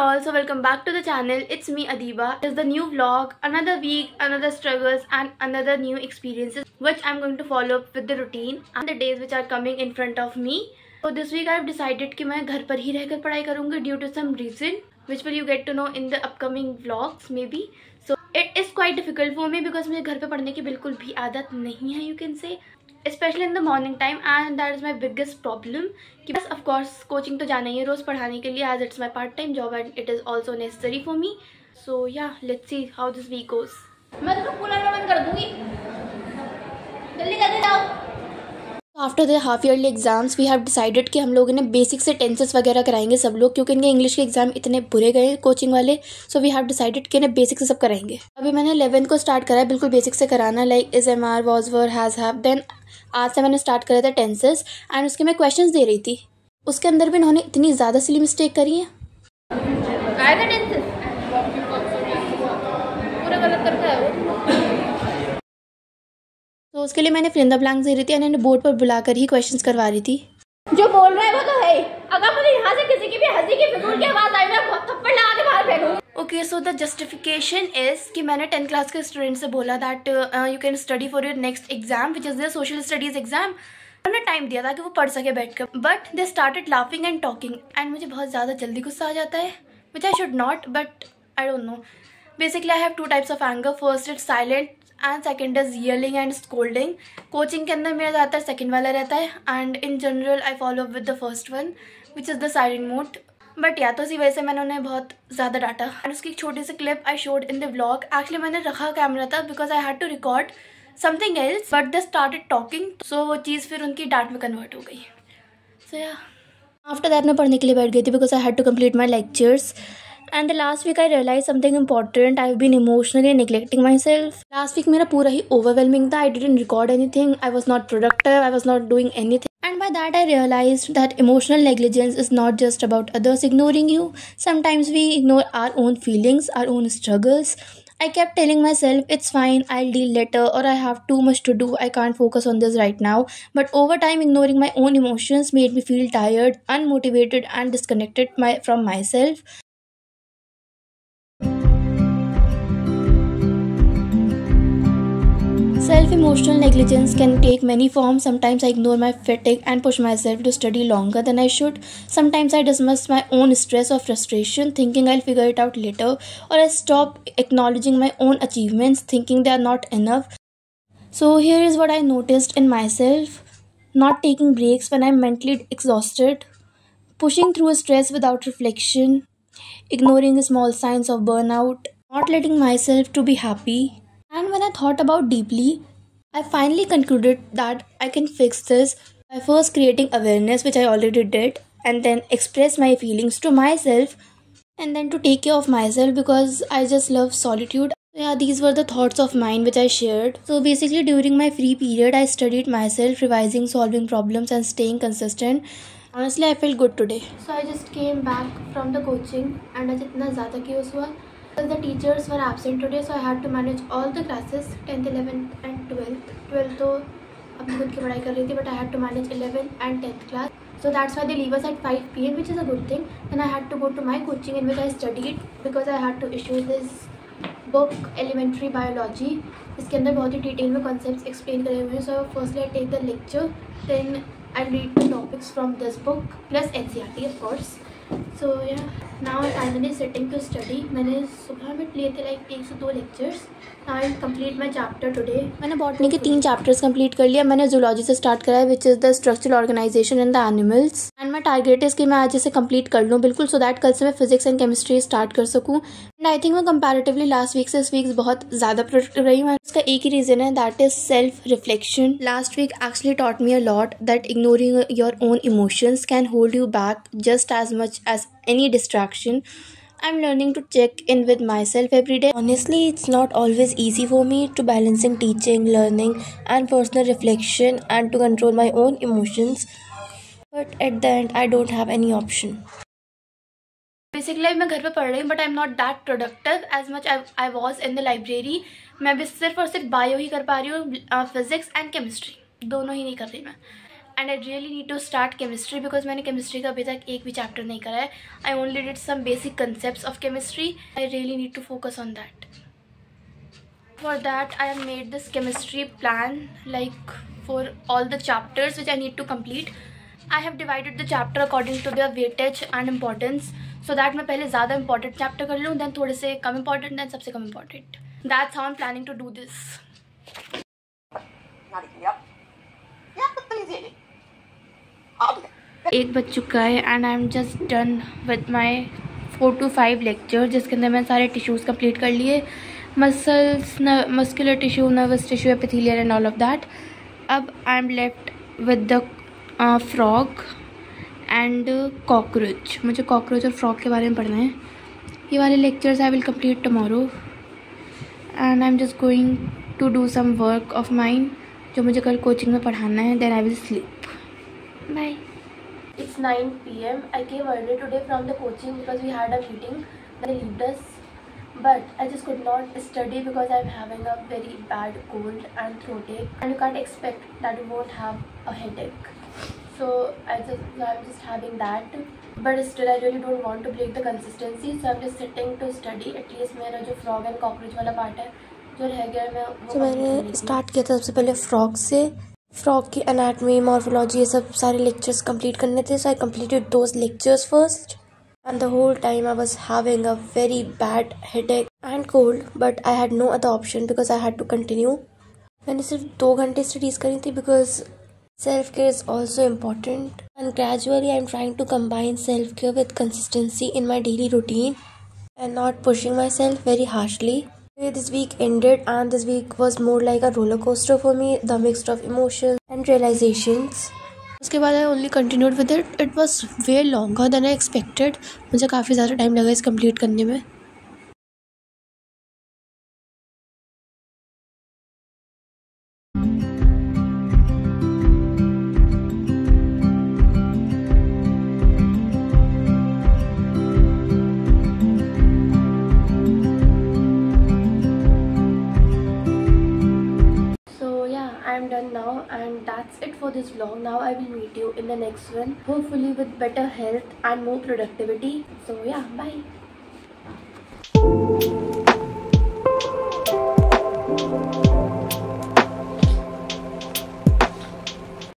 all, so welcome back to the channel. It's me Adiba. It's the new vlog, another week, another struggles and another new experiences which I'm going to follow up with the routine and the days which are coming in front of me. So this week I've decided कि मैं घर पर ही रहकर पढ़ाई करूँगी due to some reason which will you get to know in the upcoming vlogs maybe. So it is quite difficult for me because मुझे घर पे पढ़ने की बिल्कुल भी आदत नहीं है, you can say, especially in the morning time, and that is my biggest problem. कि बस of course coaching तो जाना ही है रोज़ पढ़ाने के लिए as it's my part time job and it is also necessary for me. So yeah, let's see how this week goes. मैं तो कूलर बंद कर दूँगी, जल्दी जल्दी जाओ. After the half yearly exams we have decided कि हम लोगों ने बेसिक से टेंसेस वगैरह कराएंगे सब लोग, क्योंकि इनके इंग्लिश के एग्जाम इतने बुरे गए कोचिंग वाले. सो वी हैव डिसाइडेड कि इन्हें बेसिक से सब कराएंगे. अभी मैंने 11th को स्टार्ट करा है बिल्कुल बेसिक से कराना, like is am are was were has have. Then आज से मैंने स्टार्ट करा था टेंसेस एंड उसके मैं क्वेश्चंस दे रही थी. उसके अंदर भी इन्होंने इतनी ज़्यादा सिली मिस्टेक करी है. तो उसके लिए मैंने फिलिंग द ब्लैंक्स दे रही थी, इन्होंने बोर्ड पर बुलाकर ही क्वेश्चंस करवा रही थी. जो बोल रहा है वो तो है. अगर मुझे यहाँ से किसी की भी हंसी की फिजूल की आवाज आई मैं थप्पड़ लगा के बाहर फेंकूंगी. Okay, so the justification is कि मैंने 10th क्लास के स्टूडेंट से बोला that you can study for your next exam which is the social studies exam. उन्होंने टाइम दिया था कि वो पढ़ सके बैठकर, but they started laughing and talking and मुझे बहुत ज़्यादा जल्दी गुस्सा आ जाता है which I should not, but I don't know. Basically I have 2 types of anger. First is silent and second is yelling and scolding. Coaching के अंदर मेरा ज़्यादातर सेकेंड वाला रहता है and in general I follow with the first one which is the silent mode. But या तो इसी वजह से मैंने उन्हें बहुत ज़्यादा डांटा. एंड उसकी एक छोटी सी clip I showed in the vlog. Actually मैंने रखा कैमरा था because I had to record something else but they started talking, so वो चीज़ फिर उनकी डांट में कन्वर्ट हो गई. सो या आफ्टर दैट मैं पढ़ने के लिए बैठ गई थी because I had to complete my lectures. And the last week I realized something important. I've been emotionally neglecting myself. Last week मेरा पूरा ही overwhelming था. I didn't record anything. I was not productive. I was not doing anything. And by that I realized that emotional negligence is not just about others ignoring you. Sometimes we ignore our own feelings, our own struggles. I kept telling myself it's fine, I'll deal later, or I have too much to do, I can't focus on this right now. But over time ignoring my own emotions made me feel tired, unmotivated and disconnected from myself. Self-emotional negligence can take many forms. Sometimes I ignore my fatigue and push myself to study longer than I should. Sometimes I dismiss my own stress or frustration, thinking I'll figure it out later. Or I stop acknowledging my own achievements, thinking they are not enough. So here is what I noticed in myself. Not taking breaks when I'm mentally exhausted. Pushing through stress without reflection. Ignoring the small signs of burnout. Not letting myself to be happy. And when I thought about deeply, I finally concluded that I can fix this by first creating awareness, which I already did, and then express my feelings to myself, and then to take care of myself because I just love solitude. Yeah, these were the thoughts of mine which I shared. So basically during my free period, I studied myself, revising, solving problems and staying consistent. Honestly, I felt good today. So I just came back from the coaching and आज इतना ज़्यादा chaos हुआ. Because the teachers were absent today, so I had to manage all the classes 10th, 11th and 12th. 12th तो अपनी खुद की पढ़ाई कर रही थी, but I had to manage 11th and 10th class. So that's why they leave us at 5 PM, which is a good thing. Then I had to go to my coaching in which I studied because I had to issue this book Elementary Biology. इसके अंदर बहुत ही detail में concepts explain करे हुए हैं. So firstly I take the lecture, then I read the topics from this book plus NCERT of course. So yeah, now I'm finally sitting to study. मैंने सुबह में लिए थे like 1 से 2 lectures. Now I'll complete my chapter today. मैंने botany के 3 chapters complete कर लिया. मैंने जूलॉजी से स्टार्ट करा है which is the structural organisation in the animals. And my target is कि मैं आज इसे कंप्लीट कर लूँ बिल्कुल, सो दैट कल से मैं फिजिक्स एंड केमिस्ट्री स्टार्ट कर सकूँ. एंड आई थिंक मैं कंपैरेटिवली लास्ट वीक से इस वीक बहुत ज़्यादा प्रोडक्टिव रही हूँ. इसका एक ही रीज़न है, that is self reflection. Last week actually taught me a lot that ignoring your own emotions can hold you back just as much as any distraction. I'm learning to check in with myself every day. Honestly, it's not always easy for me to balancing teaching, learning and personal reflection and to control my own emotions. But at the end, I don't have any option. Basically, मैं घर पे पढ़ रही हूँ but I'm not that productive as much as I was in the library. मैं भी सिर्फ और सिर्फ बायो ही कर पा रही हूँ, फिजिक्स एंड केमिस्ट्री दोनों ही नहीं कर रही मैं. And I really need to start chemistry because मैंने केमिस्ट्री का अभी तक एक भी चैप्टर नहीं करा है. I only did some basic concepts of chemistry. I really need to focus on that. For that I have made this chemistry plan, like for all the chapters which I need to complete. I have divided the chapter according to their weightage and importance, so that मैं पहले ज़्यादा important chapter कर लूँ, then थोड़े से कम important, then सबसे कम important. That's how I'm planning to do this. एक बज चुका है and I'm just done with my 4 to 5 lecture, जिसके अंदर मैंने सारे tissues complete कर लिए. Muscles, muscular tissue, nervous tissue, epithelial and all of that. अब I'm left with the frog and cockroach. मुझे cockroach और frog के बारे में पढ़ना है. ये वाले lectures I will complete tomorrow. And I'm just going to do some work of mine जो मुझे कल coaching में पढ़ाना है. Then I will sleep. Bye. It's 9 PM. I came early today from the coaching because we had a meeting. They left us. But I just could not study because I'm having a very bad cold and throatache, and you can't expect that you won't have a headache. So I'm just having that. But still I really don't want to break the consistency, so I'm just sitting to study. At least मेरा जो frog and cockroach वाला part है जो रह गया मैं वो मैंने स्टार्ट किया था सबसे पहले frog से. फ्रॉग की एनाटमी, मॉर्फोलॉजी, ये सब सारे लेक्चर्स कंप्लीट करने थे. So I completed those lectures first. And the whole time I was having a very bad headache and cold, but I had no other option because I had to continue. मैंने सिर्फ 2 घंटे studies करी थी because self-care is also important, and gradually I'm trying to combine self-care with consistency in my daily routine and not pushing myself very harshly. This week ended and this week was more like a roller coaster for me, the mix of emotions and realizations. उसके बाद I only continued with it. It was way longer than I expected. मुझे काफ़ी ज़्यादा time लगा इस complete करने में. I'm done now, and that's it for this vlog. Now I will meet you in the next one, hopefully with better health and more productivity. So yeah, bye.